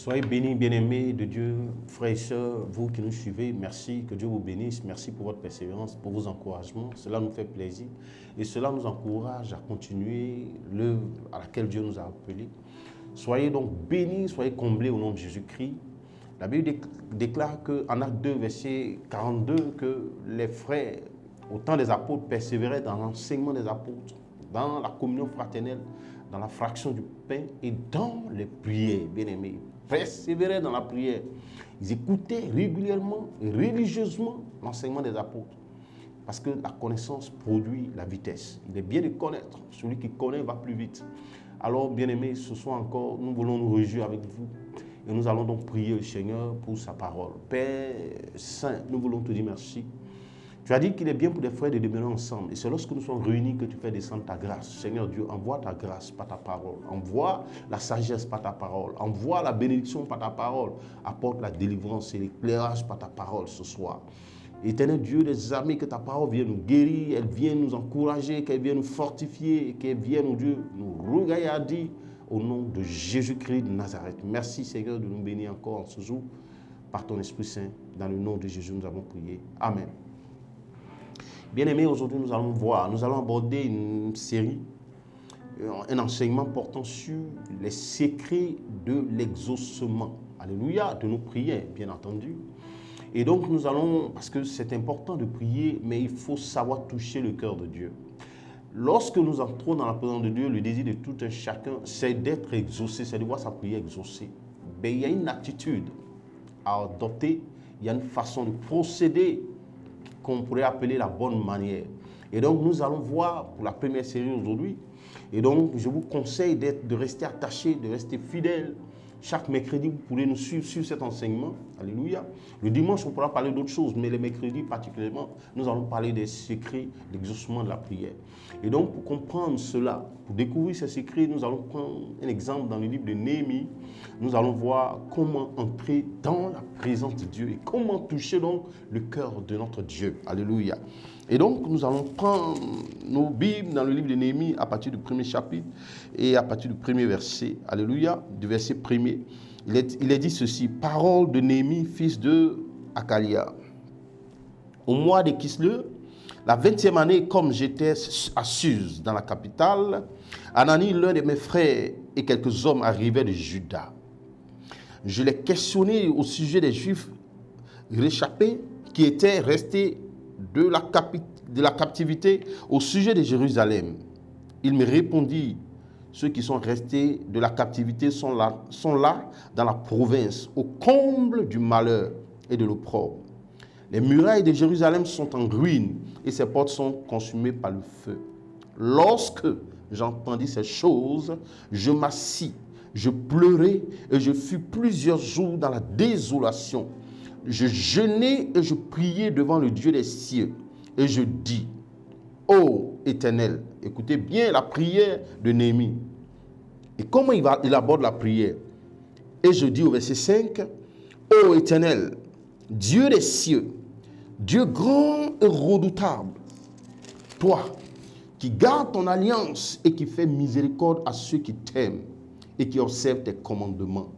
Soyez bénis, bien-aimés de Dieu, frères et sœurs, vous qui nous suivez, merci, que Dieu vous bénisse, merci pour votre persévérance, pour vos encouragements, cela nous fait plaisir et cela nous encourage à continuer l'œuvre à laquelle Dieu nous a appelés. Soyez donc bénis, soyez comblés au nom de Jésus-Christ. La Bible déclare qu'en Actes 2, verset 42, que les frères, au temps des apôtres, persévéraient dans l'enseignement des apôtres, dans la communion fraternelle, dans la fraction du pain et dans les prières, bien-aimés. Persévéraient dans la prière. Ils écoutaient régulièrement et religieusement l'enseignement des apôtres. Parce que la connaissance produit la vitesse. Il est bien de connaître. Celui qui connaît va plus vite. Alors, bien-aimés, ce soir encore, nous voulons nous réjouir avec vous. Et nous allons donc prier le Seigneur pour sa parole. Père Saint, nous voulons te dire merci. Tu as dit qu'il est bien pour des frères de demeurer ensemble. Et c'est lorsque nous sommes réunis que tu fais descendre ta grâce. Seigneur Dieu, envoie ta grâce par ta parole. Envoie la sagesse par ta parole. Envoie la bénédiction par ta parole. Apporte la délivrance et l'éclairage par ta parole ce soir. Éternel Dieu des armées, que ta parole vienne nous guérir, elle vienne nous encourager, qu'elle vienne nous fortifier, qu'elle vienne, oh Dieu, nous regarder au nom de Jésus-Christ de Nazareth. Merci Seigneur de nous bénir encore en ce jour par ton Esprit Saint. Dans le nom de Jésus, nous avons prié. Amen. Bien-aimés, aujourd'hui nous allons aborder une série, un enseignement portant sur les secrets de l'exaucement. Alléluia, de nos prières, bien entendu. Et donc nous allons, parce que c'est important de prier, mais il faut savoir toucher le cœur de Dieu. Lorsque nous entrons dans la présence de Dieu, le désir de tout un chacun, c'est d'être exaucé, c'est de voir sa prière exaucée. Mais il y a une attitude à adopter, il y a une façon de procéder qu'on pourrait appeler la bonne manière. Et donc, nous allons voir pour la première série aujourd'hui. Et donc, je vous conseille de rester attaché, de rester fidèle. Chaque mercredi, vous pourrez nous suivre sur cet enseignement. Alléluia. Le dimanche, on pourra parler d'autres choses, mais les mercredis particulièrement, nous allons parler des secrets d'exaucement de la prière. Et donc, pour comprendre cela, pour découvrir ces secrets, nous allons prendre un exemple dans le livre de Néhémie. Nous allons voir comment entrer dans la présence de Dieu et comment toucher donc le cœur de notre Dieu. Alléluia. Et donc, nous allons prendre nos Bibles dans le livre de Néhémie à partir du premier chapitre et à partir du premier verset. Alléluia, du verset premier. Il est dit ceci, parole de Néhémie, fils de Hakalia. Au mois de Kislev, la 20e année, comme j'étais à Suse, dans la capitale, Anani, l'un de mes frères et quelques hommes arrivaient de Juda. Je les questionnais au sujet des Juifs réchappés qui étaient restés de la captivité au sujet de Jérusalem. Il me répondit, ceux qui sont restés de la captivité sont là dans la province, au comble du malheur et de l'opprobre. Les murailles de Jérusalem sont en ruine et ses portes sont consumées par le feu. Lorsque j'entendis ces choses, je m'assis, je pleurai et je fus plusieurs jours dans la désolation. Je jeûnai et je priai devant le Dieu des cieux. Et je dis, ô Éternel, écoutez bien la prière de Néhémie. Et comment il aborde la prière? Et je dis au verset 5, ô Éternel, Dieu des cieux, Dieu grand et redoutable, toi qui gardes ton alliance et qui fais miséricorde à ceux qui t'aiment et qui observent tes commandements.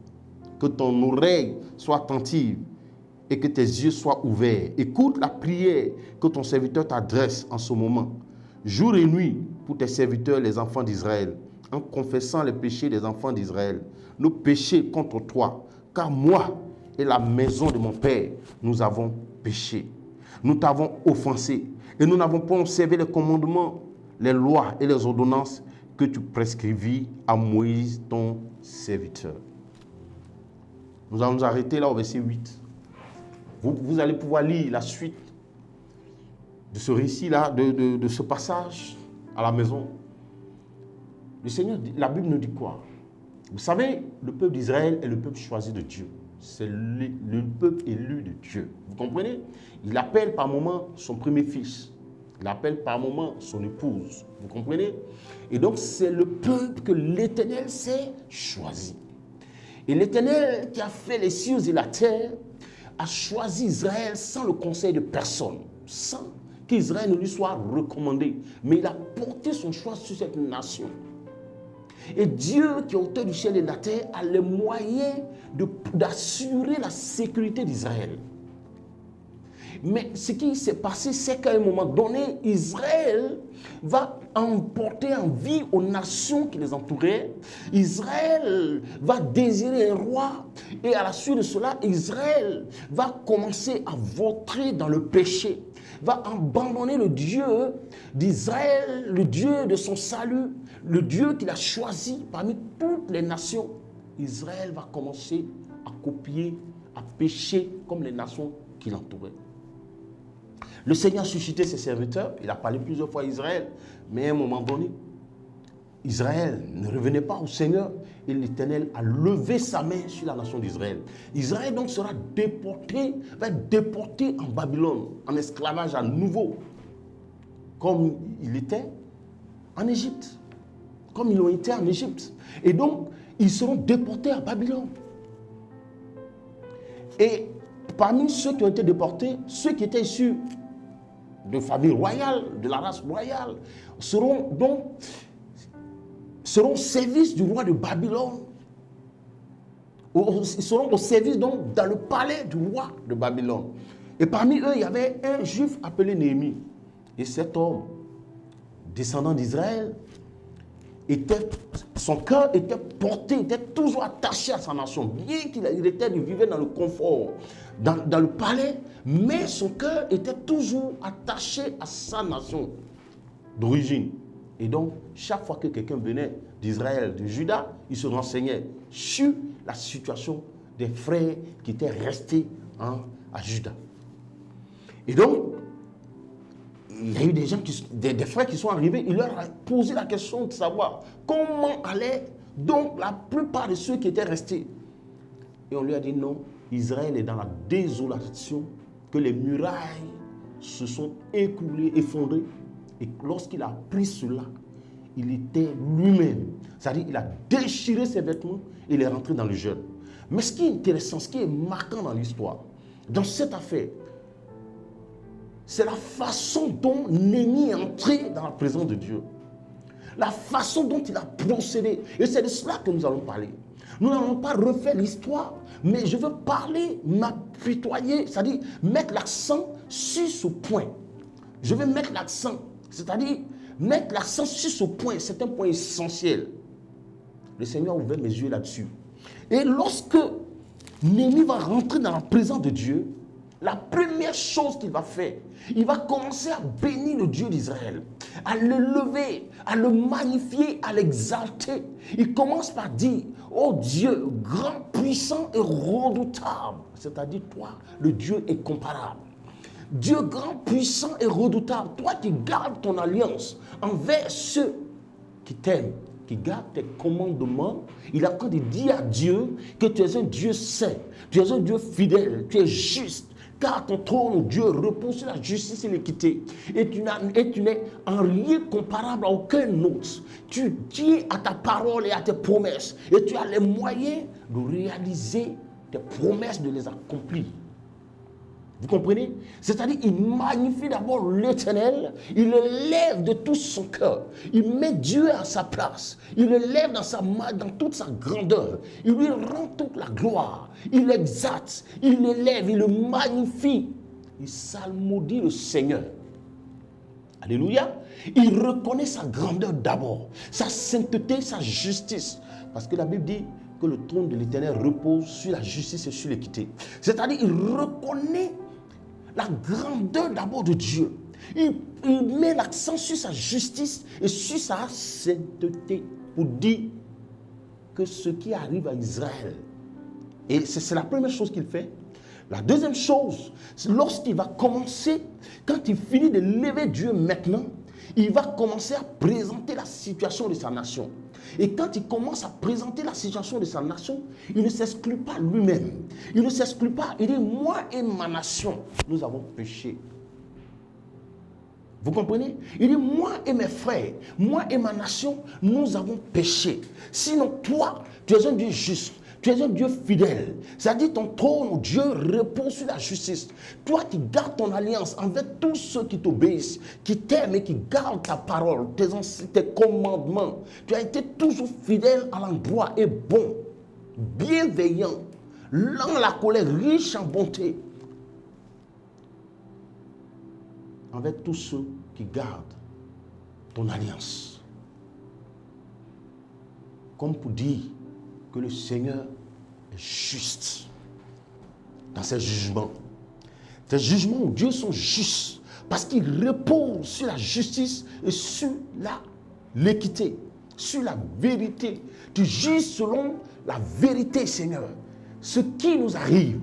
Que ton oreille soit attentive et que tes yeux soient ouverts. Écoute la prière que ton serviteur t'adresse en ce moment, jour et nuit, pour tes serviteurs, les enfants d'Israël, en confessant les péchés des enfants d'Israël, nos péchés contre toi, car moi et la maison de mon Père, nous avons péché. Nous t'avons offensé et nous n'avons pas observé les commandements, les lois et les ordonnances que tu prescrivis à Moïse, ton serviteur. Nous allons nous arrêter là au verset 8. Vous allez pouvoir lire la suite de ce récit-là, de ce passage à la maison. Le Seigneur, la Bible nous dit quoi? Vous savez, le peuple d'Israël est le peuple choisi de Dieu. C'est le peuple élu de Dieu. Vous comprenez? Il appelle par moment son premier fils. Il appelle par moment son épouse. Vous comprenez? Et donc, c'est le peuple que l'Éternel s'est choisi. Et l'Éternel qui a fait les cieux et la terre a choisi Israël sans le conseil de personne, sans qu'Israël ne lui soit recommandé. Mais il a porté son choix sur cette nation. Et Dieu, qui est auteur du ciel et de la terre, a les moyens d'assurer la sécurité d'Israël. Mais ce qui s'est passé, c'est qu'à un moment donné, Israël va emporter envie aux nations qui les entouraient. Israël va désirer un roi. Et à la suite de cela, Israël va commencer à vautrer dans le péché. Va abandonner le Dieu d'Israël, le Dieu de son salut, le Dieu qu'il a choisi parmi toutes les nations. Israël va commencer à copier, à pécher comme les nations qui l'entouraient. Le Seigneur a suscité ses serviteurs, il a parlé plusieurs fois à Israël, mais à un moment donné, Israël ne revenait pas au Seigneur et l'Éternel a levé sa main sur la nation d'Israël. Israël donc sera déporté, va être déporté en Babylone, en esclavage à nouveau, comme il était en Égypte, comme ils l'ont été en Égypte. Et donc, ils seront déportés à Babylone. Et parmi ceux qui ont été déportés, ceux qui étaient issus de famille royale, de la race royale, seront au service du roi de Babylone. Ils seront au service donc dans le palais du roi de Babylone. Et parmi eux, il y avait un juif appelé Néhémie. Et cet homme, descendant d'Israël, son cœur était porté, était toujours attaché à sa nation. Bien qu'il vivait dans le confort, dans le palais, mais son cœur était toujours attaché à sa nation d'origine. Et donc, chaque fois que quelqu'un venait d'Israël, de Juda, il se renseignait sur la situation des frères qui étaient restés à Juda. Et donc, il y a eu des frères qui sont arrivés, il leur a posé la question de savoir comment allait donc la plupart de ceux qui étaient restés. Et on lui a dit non, Israël est dans la désolation, que les murailles se sont écoulées, effondrées. Et lorsqu'il a appris cela, il était lui-même. C'est-à-dire qu'il a déchiré ses vêtements et il est rentré dans le jeûne. Mais ce qui est intéressant, ce qui est marquant dans l'histoire, dans cette affaire, c'est la façon dont Néhémie est entré dans la présence de Dieu. La façon dont il a procédé. Et c'est de cela que nous allons parler. Nous n'allons pas refaire l'histoire, mais je veux parler, m'apitoyer, c'est-à-dire mettre l'accent sur ce point. Je vais mettre l'accent, c'est-à-dire mettre l'accent sur ce point. C'est un point essentiel. Le Seigneur a ouvert mes yeux là-dessus. Et lorsque Néhémie va rentrer dans la présence de Dieu, la première chose qu'il va faire, il va commencer à bénir le Dieu d'Israël, à le lever, à le magnifier, à l'exalter. Il commence par dire, oh Dieu, grand, puissant et redoutable. C'est-à-dire, toi, le Dieu incomparable. Dieu grand, puissant et redoutable. Toi qui gardes ton alliance envers ceux qui t'aiment, qui gardent tes commandements. Il a encore dire à Dieu que tu es un Dieu saint, tu es un Dieu fidèle, tu es juste. Car ton trône, Dieu, repose sur la justice et l'équité. Et tu n'es en rien comparable à aucun autre. Tu tiens à ta parole et à tes promesses. Et tu as les moyens de réaliser tes promesses, de les accomplir. Vous comprenez? C'est-à-dire, il magnifie d'abord l'Éternel, il le lève de tout son cœur, il met Dieu à sa place, il le lève dans toute sa grandeur, il lui rend toute la gloire, il l'exalte, il l'élève, il le magnifie, il salmodie le Seigneur. Alléluia. Il reconnaît sa grandeur d'abord, sa sainteté, sa justice, parce que la Bible dit que le trône de l'Éternel repose sur la justice et sur l'équité. C'est-à-dire, il reconnaît la grandeur d'abord de Dieu. Il met l'accent sur sa justice et sur sa sainteté pour dire que ce qui arrive à Israël, et c'est la première chose qu'il fait. La deuxième chose, lorsqu'il va commencer, quand il finit de lever Dieu maintenant, il va commencer à présenter la situation de sa nation. Et quand il commence à présenter la situation de sa nation, il ne s'exclut pas lui-même. Il ne s'exclut pas. Il dit, moi et ma nation, nous avons péché. Vous comprenez? Il dit, moi et mes frères, moi et ma nation, nous avons péché. Sinon, toi, tu es un Dieu juste. Tu es un Dieu fidèle. C'est-à-dire ton trône, Dieu, repose sur la justice. Toi qui gardes ton alliance avec tous ceux qui t'obéissent, qui t'aiment et qui gardent ta parole, tes commandements. Tu as été toujours fidèle à l'endroit et bon, bienveillant, lent à la colère, riche en bonté. Avec tous ceux qui gardent ton alliance. Comme pour dire que le Seigneur est juste dans ses jugements. Tes jugements de Dieu sont justes parce qu'ils reposent sur la justice et sur l'équité, sur la vérité. Tu juges selon la vérité, Seigneur. Ce qui nous arrive,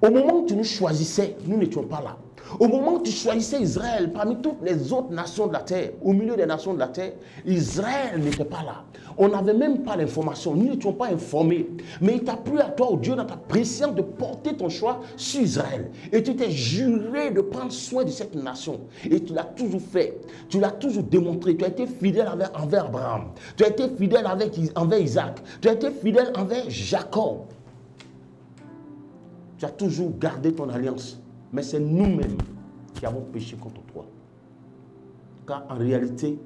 au moment où tu nous choisissais, nous n'étions pas là. Au moment où tu choisissais Israël, parmi toutes les autres nations de la terre, au milieu des nations de la terre, Israël n'était pas là. On n'avait même pas l'information, nous n'étions pas informés. Mais il t'a plu à toi, oh Dieu, dans ta préscience, de porter ton choix sur Israël. Et tu t'es juré de prendre soin de cette nation. Et tu l'as toujours fait. Tu l'as toujours démontré. Tu as été fidèle envers Abraham. Tu as été fidèle envers Isaac. Tu as été fidèle envers Jacob. Tu as toujours gardé ton alliance. Mais c'est nous-mêmes qui avons péché contre toi. Car en réalité,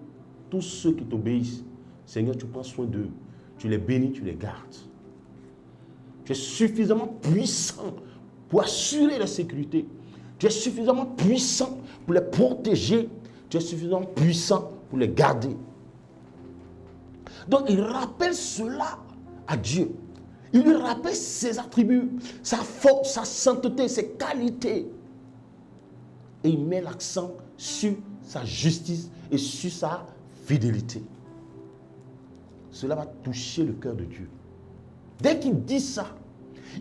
tous ceux qui t'obéissent, Seigneur, tu prends soin d'eux. Tu les bénis, tu les gardes. Tu es suffisamment puissant pour assurer leur sécurité. Tu es suffisamment puissant pour les protéger. Tu es suffisamment puissant pour les garder. Donc, il rappelle cela à Dieu. Il lui rappelle ses attributs, sa force, sa sainteté, ses qualités. Et il met l'accent sur sa justice et sur sa fidélité. Cela va toucher le cœur de Dieu. Dès qu'il dit ça,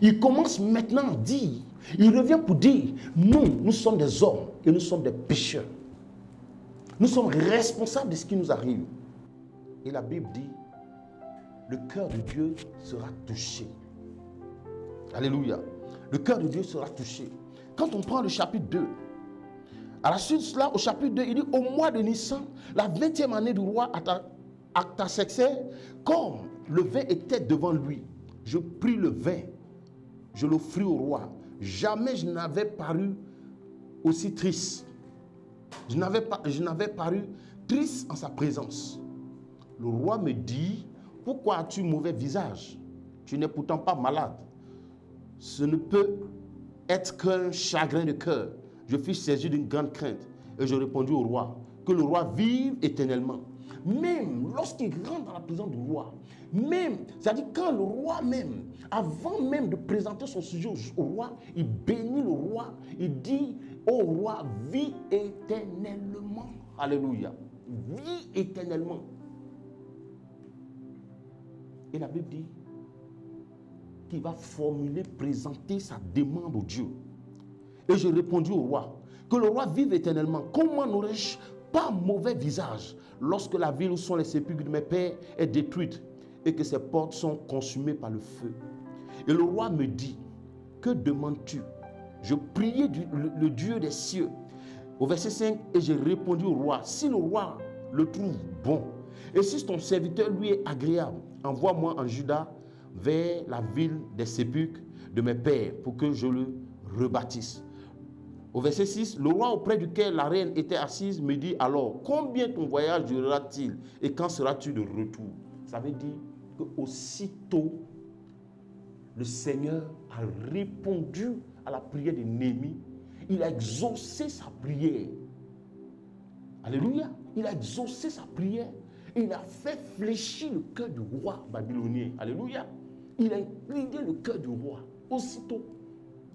il commence maintenant à dire, il revient pour dire, nous sommes des hommes et nous sommes des pécheurs. Nous sommes responsables de ce qui nous arrive. Et la Bible dit, le cœur de Dieu sera touché. Alléluia. Le cœur de Dieu sera touché. Quand on prend le chapitre 2, à la suite de cela, au chapitre 2, il dit, au mois de Nissan, la 20e année du roi Artaxerxès, comme le vin était devant lui, je pris le vin, je l'offris au roi. Jamais je n'avais paru aussi triste. Je n'avais paru triste en sa présence. Le roi me dit, pourquoi as-tu mauvais visage? Tu n'es pourtant pas malade. Ce ne peut être qu'un chagrin de cœur. Je fus saisi d'une grande crainte et je répondis au roi, que le roi vive éternellement. Même lorsqu'il rentre dans la présence du roi, c'est-à-dire quand le roi même, avant même de présenter son sujet au roi, il bénit le roi, il dit au roi, vis éternellement. Alléluia. Vis éternellement. Et la Bible dit qu'il va présenter sa demande au Dieu. Et je répondis au roi, que le roi vive éternellement. Comment n'aurais-je pas mauvais visage lorsque la ville où sont les sépulcres de mes pères est détruite et que ses portes sont consumées par le feu? Et le roi me dit, que demandes-tu? Je priai le Dieu des cieux. Au verset 5, et j'ai répondu au roi, si le roi le trouve bon, et si ton serviteur lui est agréable, envoie-moi en Juda vers la ville des sépulcres de mes pères pour que je le rebâtisse. Au verset 6, le roi auprès duquel la reine était assise me dit alors, combien ton voyage durera-t-il et quand seras-tu de retour? Ça veut dire qu'aussitôt, le Seigneur a répondu à la prière de Néhémie. Il a exaucé sa prière. Alléluia. Il a exaucé sa prière. Il a fait fléchir le cœur du roi babylonien. Alléluia. Il a incliné le cœur du roi. Aussitôt,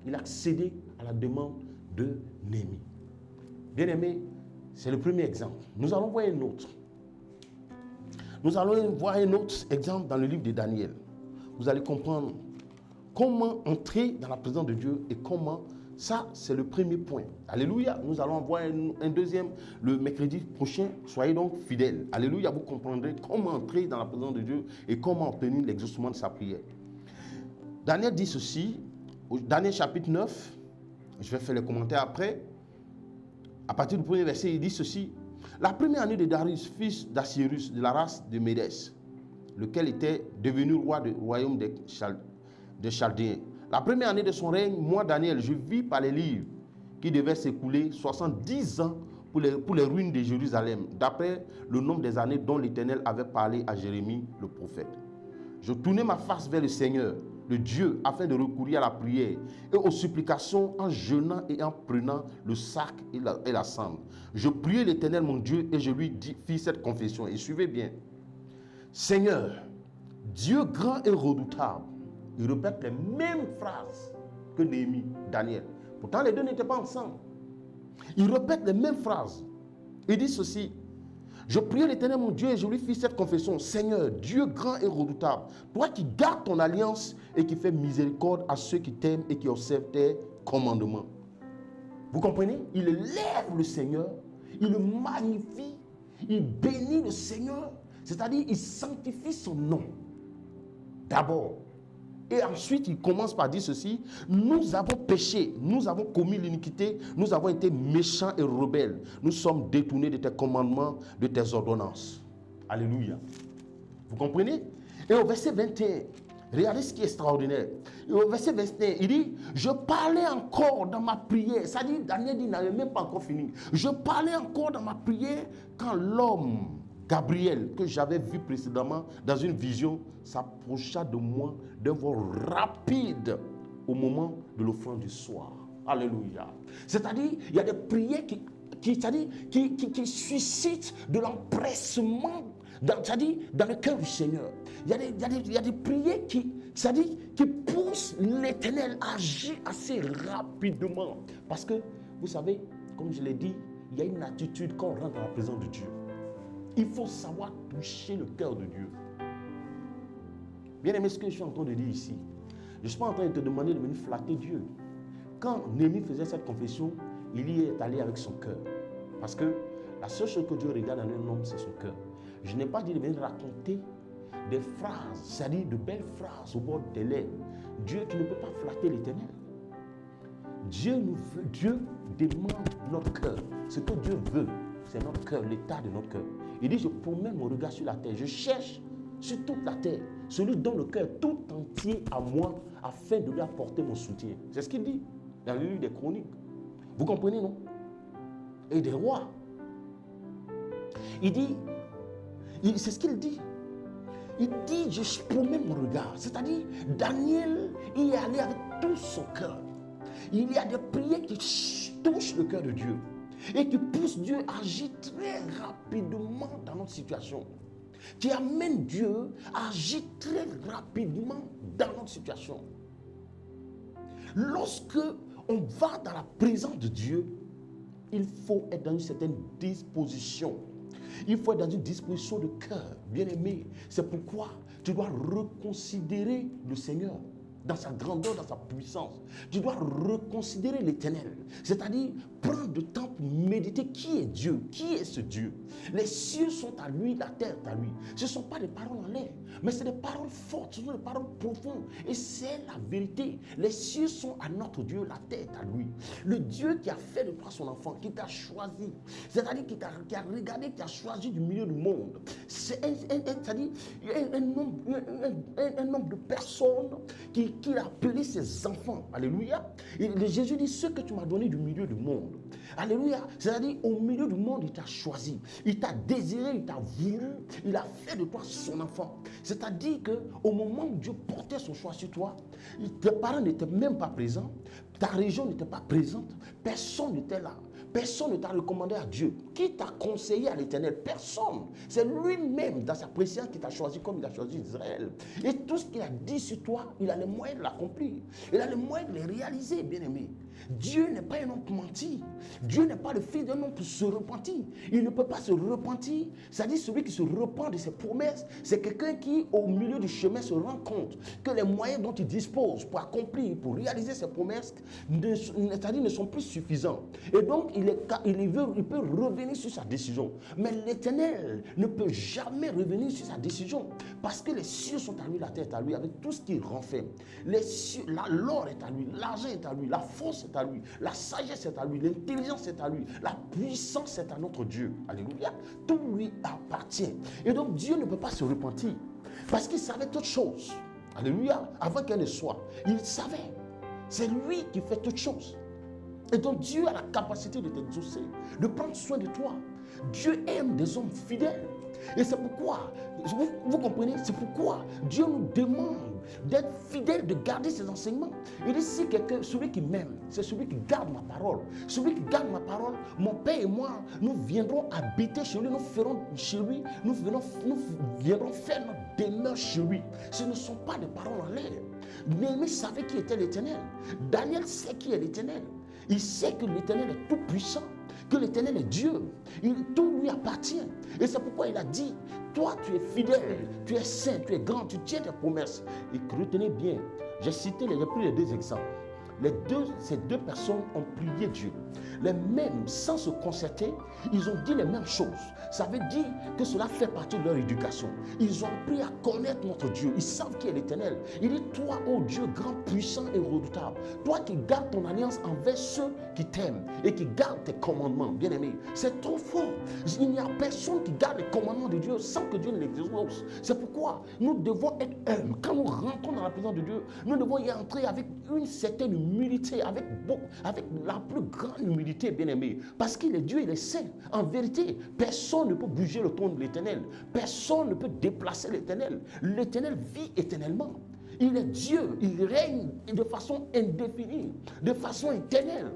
il a accédé à la demande de Néhémie. Bien-aimé, c'est le premier exemple. Nous allons voir un autre. Nous allons voir un autre exemple dans le livre de Daniel. Vous allez comprendre comment entrer dans la présence de Dieu et comment, ça c'est le premier point. Alléluia. Nous allons voir un deuxième le mercredi prochain. Soyez donc fidèles. Alléluia. Vous comprendrez comment entrer dans la présence de Dieu et comment obtenir l'exaucement de sa prière. Daniel dit ceci, au Daniel chapitre 9, je vais faire les commentaires après. À partir du premier verset, il dit ceci. La première année de Darius, fils d'Assyrus, de la race de Médès, lequel était devenu roi du royaume des des Chaldéens. La première année de son règne, moi, Daniel, je vis par les livres qui devaient s'écouler 70 ans pour les ruines de Jérusalem, d'après le nombre des années dont l'Éternel avait parlé à Jérémie, le prophète. Je tournai ma face vers le Seigneur, le Dieu, afin de recourir à la prière et aux supplications en jeûnant et en prenant le sac et la cendre. Je priai l'Éternel, mon Dieu, et je lui fis cette confession. Et suivez bien. Seigneur, Dieu grand et redoutable. Il répète les mêmes phrases que Néhémie, Daniel. Pourtant, les deux n'étaient pas ensemble. Il répète les mêmes phrases. Il dit ceci. Je priais l'Éternel mon Dieu et je lui fis cette confession. Seigneur, Dieu grand et redoutable, toi qui gardes ton alliance et qui fais miséricorde à ceux qui t'aiment et qui observent tes commandements. Vous comprenez? Il élève le Seigneur, il le magnifie, il bénit le Seigneur, c'est-à-dire il sanctifie son nom. D'abord. Et ensuite, il commence par dire ceci. Nous avons péché, nous avons commis l'iniquité, nous avons été méchants et rebelles. Nous sommes détournés de tes commandements, de tes ordonnances. Alléluia. Vous comprenez? Et au verset 21, regardez ce qui est extraordinaire. Et au verset 21, il dit, je parlais encore dans ma prière. Ça dit, Daniel dit, il n'avait même pas encore fini. Je parlais encore dans ma prière quand l'homme Gabriel, que j'avais vu précédemment dans une vision, s'approcha de moi d'un vol rapide au moment de l'offrande du soir. Alléluia. C'est-à-dire, il y a des prières qui suscitent de l'empressement dans le cœur du Seigneur. Il y a des prières qui poussent l'Éternel à agir assez rapidement. Parce que, vous savez, comme je l'ai dit, il y a une attitude quand on rentre dans la présence de Dieu. Il faut savoir toucher le cœur de Dieu. Bien aimé, ce que je suis en train de dire ici, je ne suis pas en train de te demander de venir flatter Dieu. Quand Néhémie faisait cette confession, il y est allé avec son cœur. Parce que la seule chose que Dieu regarde dans un homme, c'est son cœur. Je n'ai pas dit de venir raconter des phrases, c'est-à-dire de belles phrases au bord des lèvres. Dieu, tu ne peux pas flatter l'Éternel. Dieu demande notre cœur. Ce que Dieu veut, c'est notre cœur, l'état de notre cœur. Il dit, je promène mon regard sur la terre. Je cherche sur toute la terre celui dont le cœur tout entier à moi, afin de lui apporter mon soutien. C'est ce qu'il dit dans le livre des Chroniques. Vous comprenez, non? Et des rois. Il dit, c'est ce qu'il dit. Il dit, je promène mon regard. C'est-à-dire, Daniel, il est allé avec tout son cœur. Il y a des prières qui touchent le cœur de Dieu et qui poussent Dieu à agir très rapidement dans notre situation. Qui amène Dieu à agir très rapidement dans notre situation. Lorsque on va dans la présence de Dieu, il faut être dans une certaine disposition. Il faut être dans une disposition de cœur, bien aimé. C'est pourquoi tu dois reconsidérer le Seigneur dans sa grandeur, dans sa puissance. Tu dois reconsidérer l'Éternel. C'est-à-dire prendre du temps pour méditer qui est Dieu, qui est ce Dieu. Les cieux sont à lui, la terre est à lui. Ce ne sont pas des paroles en l'air, mais c'est des paroles fortes, ce sont des paroles profondes. Et c'est la vérité. Les cieux sont à notre Dieu, la terre est à lui. Le Dieu qui a fait de toi son enfant, qui t'a choisi, c'est-à-dire qui a regardé, qui a choisi du milieu du monde. C'est un nombre de personnes qu'il a appelé ses enfants. Alléluia. Et Jésus dit, ce que tu m'as donné du milieu du monde. Alléluia. C'est-à-dire, au milieu du monde, il t'a choisi. Il t'a désiré, il t'a voulu. Il a fait de toi son enfant. C'est-à-dire qu'au moment où Dieu portait son choix sur toi, tes parents n'étaient même pas présents. Ta région n'était pas présente. Personne n'était là. Personne ne t'a recommandé à Dieu. Qui t'a conseillé à l'Éternel? Personne. C'est lui-même, dans sa présence, qui t'a choisi comme il a choisi Israël. Et tout ce qu'il a dit sur toi, il a les moyens de l'accomplir. Il a les moyens de les réaliser, bien-aimé. Dieu n'est pas un homme pour mentir. Dieu n'est pas le fils d'un homme pour se repentir. Il ne peut pas se repentir. C'est-à-dire celui qui se repent de ses promesses, c'est quelqu'un qui, au milieu du chemin, se rend compte que les moyens dont il dispose pour accomplir, pour réaliser ses promesses, ne sont plus suffisants. Et donc, il peut revenir sur sa décision. Mais l'Éternel ne peut jamais revenir sur sa décision. Parce que les cieux sont à lui, la terre est à lui, avec tout ce qu'il renferme. L'or est à lui, l'argent est à lui, la force est à lui, la sagesse est à lui, l'intelligence est à lui, la puissance est à notre Dieu. Alléluia. Tout lui appartient. Et donc Dieu ne peut pas se repentir parce qu'il savait toutes choses. Alléluia. Avant qu'elle ne soit, il savait. C'est lui qui fait toutes choses. Et donc Dieu a la capacité de t'exaucer, de prendre soin de toi. Dieu aime des hommes fidèles. Et c'est pourquoi, vous comprenez, c'est pourquoi Dieu nous demande d'être fidèles, de garder ses enseignements. Il dit, si quelqu'un, celui qui m'aime, c'est celui qui garde ma parole. Celui qui garde ma parole, mon Père et moi, nous viendrons habiter chez lui, nous ferons chez lui, nous viendrons faire notre demeure chez lui. Ce ne sont pas des paroles en l'air. Néhémie savait qui était l'Éternel. Daniel sait qui est l'Éternel. Il sait que l'Éternel est tout puissant, que l'Éternel est Dieu. Tout lui appartient. Et c'est pourquoi il a dit, toi tu es fidèle, tu es saint, tu es grand, tu tiens tes promesses. Et retenez bien, j'ai pris les deux exemples. Ces deux personnes ont prié Dieu. Les mêmes, sans se concerter, ils ont dit les mêmes choses. Ça veut dire que cela fait partie de leur éducation. Ils ont appris à connaître notre Dieu. Ils savent qui est l'Éternel. Il dit, toi, ô Dieu, grand, puissant et redoutable, toi qui gardes ton alliance envers ceux qui t'aiment et qui gardent tes commandements, bien-aimés. C'est trop fort. Il n'y a personne qui garde les commandements de Dieu sans que Dieu ne les exauce. C'est pourquoi nous devons être humbles. Quand nous rentrons dans la présence de Dieu, nous devons y entrer avec une certaine humilité, avec la plus grande humilité, bien-aimé. Parce qu'il est Dieu, il est saint. En vérité, personne ne peut bouger le trône de l'Éternel. Personne ne peut déplacer l'Éternel. L'Éternel vit éternellement. Il est Dieu, il règne de façon indéfinie, de façon éternelle.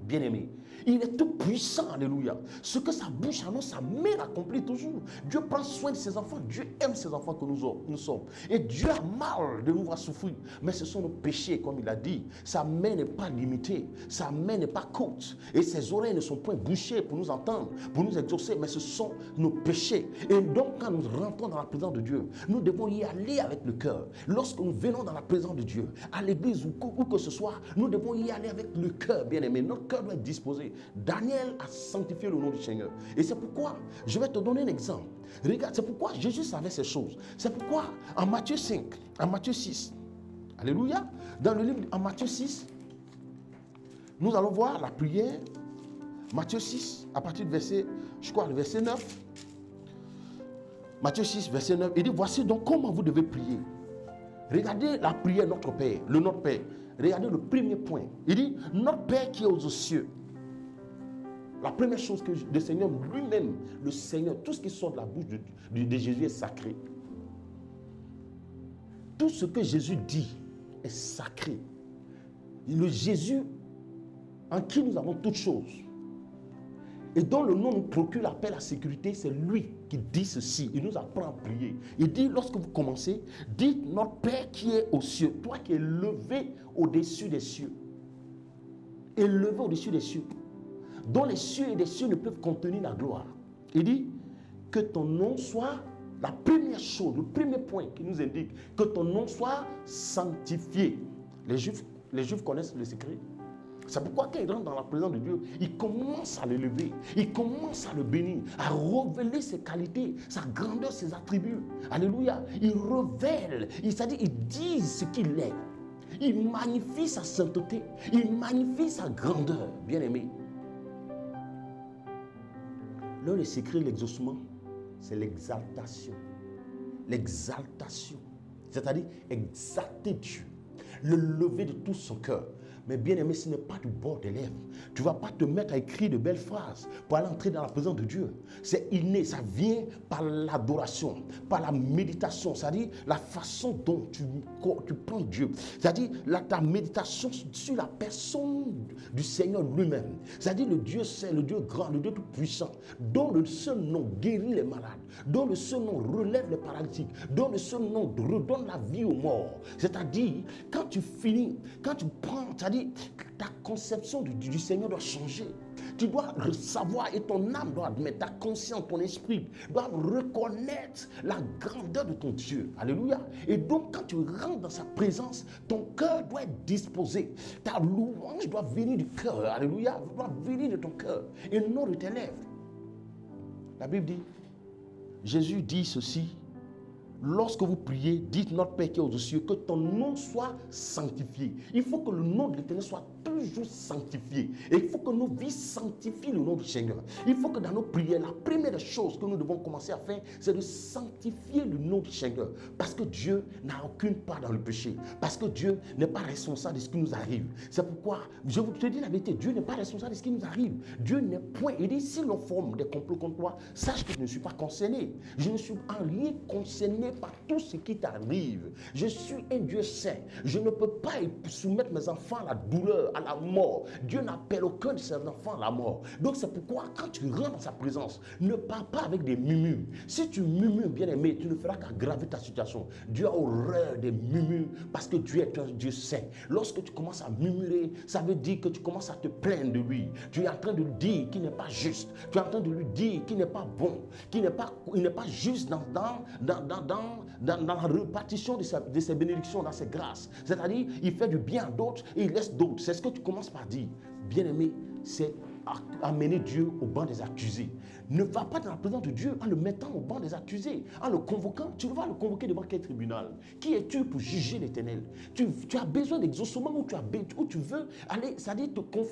Bien-aimé, il est tout puissant, alléluia. Ce que sa bouche annonce, sa main accomplit toujours. Dieu prend soin de ses enfants. Dieu aime ses enfants que nous sommes. Et Dieu a mal de nous voir souffrir. Mais ce sont nos péchés, comme il a dit. Sa main n'est pas limitée. Sa main n'est pas courte. Et ses oreilles ne sont point bouchées pour nous entendre, pour nous exaucer. Mais ce sont nos péchés. Et donc, quand nous rentrons dans la présence de Dieu, nous devons y aller avec le cœur. Lorsque nous venons dans la présence de Dieu, à l'église ou que ce soit, nous devons y aller avec le cœur, bien aimé. Notre cœur doit être disposé. Daniel a sanctifié le nom du Seigneur. Et c'est pourquoi, je vais te donner un exemple. Regarde, c'est pourquoi Jésus savait ces choses. C'est pourquoi, en Matthieu 5, en Matthieu 6, alléluia, dans le livre, en Matthieu 6, nous allons voir la prière. Matthieu 6, à partir du verset, je crois, le verset 9. Matthieu 6, verset 9, il dit, voici donc comment vous devez prier. Regardez la prière Notre Père, le Notre Père. Regardez le premier point. Il dit, Notre Père qui est aux cieux. La première chose que le Seigneur lui-même, le Seigneur, tout ce qui sort de la bouche de Jésus est sacré. Tout ce que Jésus dit est sacré. Le Jésus en qui nous avons toutes choses et dont le nom nous procure la paix, la sécurité, c'est lui qui dit ceci. Il nous apprend à prier. Il dit, lorsque vous commencez, dites Notre Père qui est aux cieux, toi qui es levé au-dessus des cieux. Élevé au-dessus des cieux, dont les cieux et les cieux ne peuvent contenir la gloire. Il dit que ton nom soit, la première chose, le premier point qui nous indique que ton nom soit sanctifié. Les Juifs connaissent le secret. C'est pourquoi quand il rentre dans la présence de Dieu, il commence à l'élever, il commence à le bénir, à révéler ses qualités, sa grandeur, ses attributs. Alléluia. Il révèle, c'est-à-dire il dit ce qu'il est. Il magnifie sa sainteté, il magnifie sa grandeur, bien-aimé. L'un des secrets de l'exaucement, c'est l'exaltation. L'exaltation, c'est-à-dire exalter Dieu, le lever de tout son cœur. Mais bien aimé, ce n'est pas du bord des lèvres. Tu ne vas pas te mettre à écrire de belles phrases pour aller entrer dans la présence de Dieu. C'est inné, ça vient par l'adoration, par la méditation, c'est-à-dire la façon dont tu prends Dieu. C'est-à-dire ta méditation sur la personne du Seigneur lui-même. C'est-à-dire le Dieu saint, le Dieu grand, le Dieu tout puissant, dont le seul nom guérit les malades, dont le seul nom relève les paralytiques, dont le seul nom redonne la vie aux morts. C'est-à-dire, quand tu finis, quand tu prends, c'est-à-dire ta conception du Seigneur doit changer. Tu dois savoir et ton âme doit admettre, ta conscience, ton esprit doit reconnaître la grandeur de ton Dieu. Alléluia. Et donc quand tu rentres dans sa présence, ton cœur doit être disposé. Ta louange doit venir du cœur. Alléluia. Doit venir de ton cœur et non de tes lèvres. La Bible dit, Jésus dit ceci lorsque vous priez, dites notre Père qui est aux cieux, que ton nom soit sanctifié. Il faut que le nom de l'Éternel soit toujours sanctifié. Et il faut que nos vies sanctifient le nom du Seigneur. Il faut que dans nos prières, la première chose que nous devons commencer à faire, c'est de sanctifier le nom du Seigneur. Parce que Dieu n'a aucune part dans le péché. Parce que Dieu n'est pas responsable de ce qui nous arrive. C'est pourquoi, je vous te dis la vérité, Dieu n'est pas responsable de ce qui nous arrive. Dieu n'est point. Il dit, si l'on forme des complots contre toi, sache que je ne suis pas concerné. Je ne suis en rien concerné par tout ce qui t'arrive. Je suis un Dieu saint. Je ne peux pas soumettre mes enfants à la douleur, à la mort. Dieu n'appelle aucun de ses enfants à la mort. Donc c'est pourquoi quand tu rentres dans sa présence, ne parle pas avec des murmures. Si tu murmures, bien aimé, tu ne feras qu'aggraver ta situation. Dieu a horreur des murmures parce que Dieu est un Dieu saint. Lorsque tu commences à murmurer, ça veut dire que tu commences à te plaindre de lui. Tu es en train de lui dire qu'il n'est pas juste. Tu es en train de lui dire qu'il n'est pas bon, qu'il n'est pas juste dans la répartition de ses bénédictions, dans ses grâces. C'est-à-dire, il fait du bien à d'autres et il laisse d'autres. C'est ce que tu commences par dire. Bien-aimé, c'est amener Dieu au banc des accusés. Ne va pas dans la présence de Dieu en le mettant au banc des accusés, en le convoquant. Tu vas le convoquer devant quel tribunal? Qui es-tu pour juger l'Éternel? Tu as besoin d'exaucement où tu veux aller, c'est-à-dire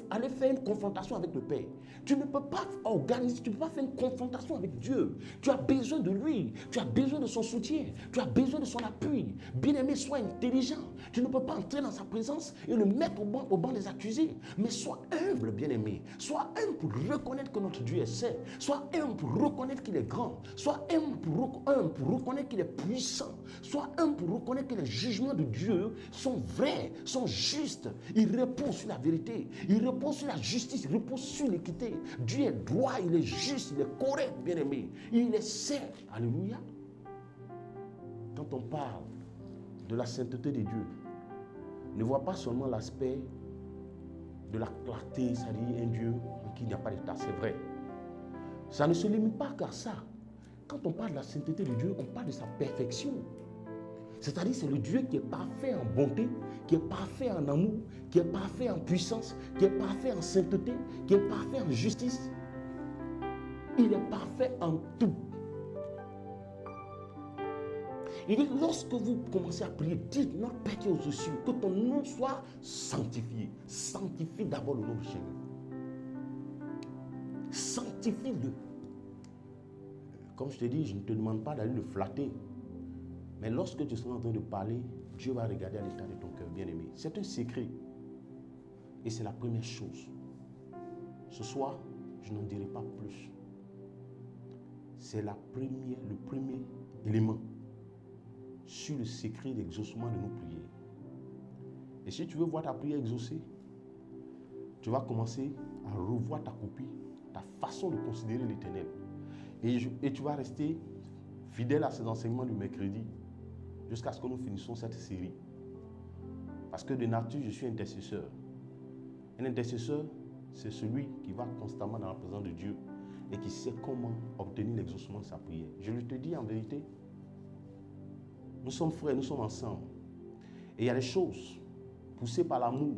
aller faire une confrontation avec le Père. Tu ne peux pas organiser, tu ne peux pas faire une confrontation avec Dieu. Tu as besoin de lui, tu as besoin de son soutien, tu as besoin de son appui. Bien-aimé, sois intelligent. Tu ne peux pas entrer dans sa présence et le mettre au banc des accusés. Mais sois humble, bien-aimé. Sois humble pour reconnaître que notre Dieu est saint. Sois humble pour reconnaître qu'il est grand. Sois humble pour reconnaître qu'il est puissant. Sois humble pour reconnaître que les jugements de Dieu sont vrais, sont justes. Il repose sur la vérité. Il repose sur la justice. Il repose sur l'équité. Dieu est droit, il est juste, il est correct, bien-aimé. Il est saint. Alléluia. Quand on parle de la sainteté de Dieu, ne vois pas seulement l'aspect de la clarté, c'est-à-dire un Dieu qui n'a pas d'état, c'est vrai. Ça ne se limite pas qu'à ça. Quand on parle de la sainteté de Dieu, on parle de sa perfection. C'est-à-dire c'est le Dieu qui est parfait en bonté, qui est parfait en amour, qui est parfait en puissance, qui est parfait en sainteté, qui est parfait en justice. Il est parfait en tout. Il dit, lorsque vous commencez à prier, dites notre Père qui est aux cieux, que ton nom soit sanctifié. Sanctifie d'abord le nom du Seigneur. Sanctifie-le. Comme je te dis, je ne te demande pas d'aller le flatter. Mais lorsque tu seras en train de parler, Dieu va regarder à l'état de ton cœur, bien-aimé. C'est un secret. Et c'est la première chose. Ce soir, je n'en dirai pas plus. C'est le premier élément sur le secret d'exaucement de nos prières. Et si tu veux voir ta prière exaucée, tu vas commencer à revoir ta copie, ta façon de considérer l'Éternel. Et tu vas rester fidèle à ces enseignements du mercredi jusqu'à ce que nous finissions cette série. Parce que de nature, je suis intercesseur. Un intercesseur, c'est celui qui va constamment dans la présence de Dieu et qui sait comment obtenir l'exaucement de sa prière. Je le te dis en vérité, nous sommes frères, nous sommes ensemble. Et il y a des choses poussées par l'amour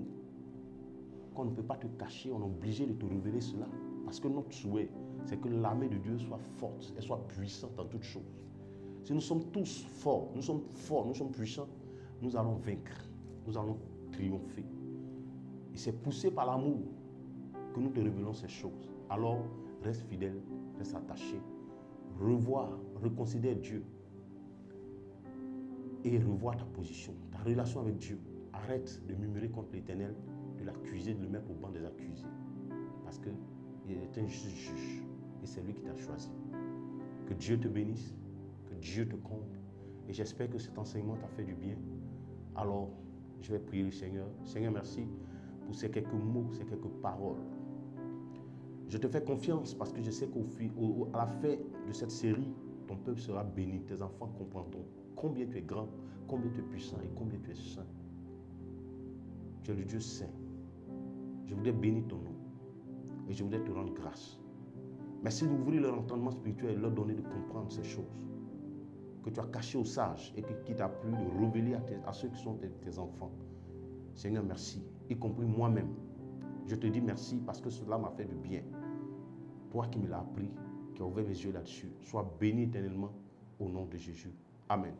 qu'on ne peut pas te cacher, on est obligé de te révéler cela. Parce que notre souhait, c'est que l'armée de Dieu soit forte, elle soit puissante en toutes choses. Si nous sommes tous forts, nous sommes puissants, nous allons vaincre, nous allons triompher. Et c'est poussé par l'amour que nous te révélons ces choses. Alors, reste fidèle, reste attaché, reconsidère Dieu et revois ta position, ta relation avec Dieu. Arrête de murmurer contre l'Éternel, de l'accuser, de le mettre au banc des accusés. Parce qu'il est un juge et c'est lui qui t'a choisi. Que Dieu te bénisse, que Dieu te comble. Et j'espère que cet enseignement t'a fait du bien. Alors, je vais prier le Seigneur. Seigneur, merci pour ces quelques mots, ces quelques paroles. Je te fais confiance parce que je sais qu'à la fin de cette série, ton peuple sera béni. Tes enfants comprendront combien tu es grand, combien tu es puissant et combien tu es saint. Tu es le Dieu saint. Je voudrais bénir ton nom et je voudrais te rendre grâce. Merci d'ouvrir leur entendement spirituel et leur donner de comprendre ces choses que tu as cachées aux sages et qui t'a plu de révéler à ceux qui sont tes enfants. Seigneur, merci, y compris moi-même. Je te dis merci parce que cela m'a fait du bien. Toi qui me l'as appris, qui as ouvert mes yeux là-dessus, sois béni éternellement au nom de Jésus. Amen.